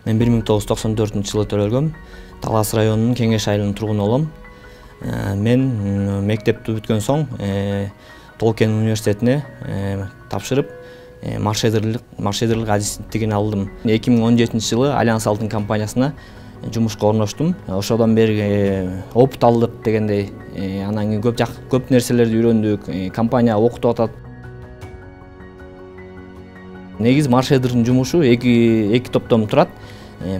Мен 1994-жылы төрөлгөм. Талас районунун Кеңеш айылынын тургуну болом. Мен мектепти бүткөн соң Толкен университетине тапшырып, маршрутерлик адистиктигин алдым. 2017-жылы Альянс Алтын компаниясына жумушка орноштум. Ошодон бери опыт алдык дегендей, анан кийин көп нерселерди үйрөндүк. Компания окутуп атат. Негизи маршрутерликтин жумушу эки топтон турат.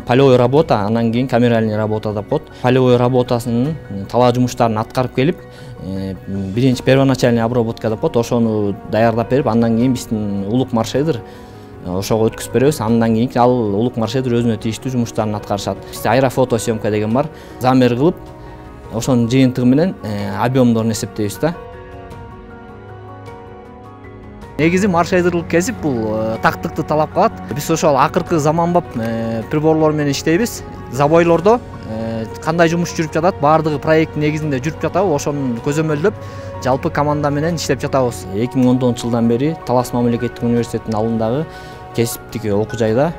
Полевой работа, анан кийин камеральный работа деп коет. Полевой работасынын талаа жумуштарын аткарып келип, биринчи первоначальный обработка деп коет. Ошону даярдап берип, андан кийин биздин улук маршрутер ошого өткүзүп беребиз. Андан кийин ал улук маршрутер өзүнө тийиштүү жумуштарын аткарышат. Бизде аэрофотосъемка деген бар. Замер кылып, ошонун жыйынтыгы менен объемдорун эсептейбиз да. Негизи маршрутерлик кесип бул тактыкты талап кылат. Биз ошол акыркы заманбап приборлор менен иштейбиз. Забойлордо кандай жумуш жүрүп жатат, баардыгы проект негизинде жүрүп жатабы, ошону көзөмөлдөп, жалпы команда менен иштеп жатабыз. 2010-жылдан бери Талас мамлекеттик университетинин алдындагы кесиптик окуу жайда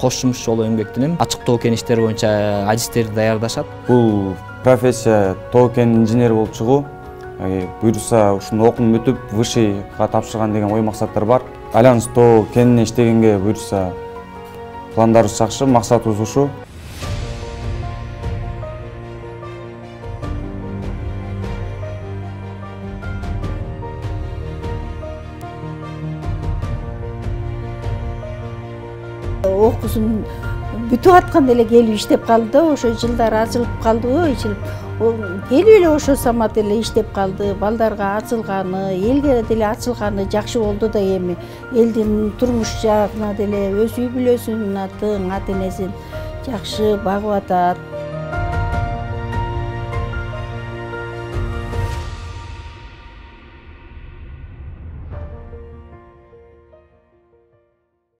кош жумушчу болуп эмгектенем. Ачык тоо кен иштери боюнча адистерди даярдашат. Бул профессия тоо кен инженери болуп чыгуу. Буюрса ушуну окуп бүтүп высшийга тапшырган деген ой максаттар бар. Альянс тоо кенине иштегенге буюрса пландарыбыз жакшы, максатыбыз ушу. Окуусун бүтүп атканда эле келип иштеп калды да, ошо жылдары ачылып калдыбы, ичилип. Келип эле ошо самат эле иштеп калды. Балдарга ачылганы, элге деле ачылганы жакшы болду да эми. Элдин турмуш жагына деле өз үй бүлөсүн, ата энесин жакшы багып атат.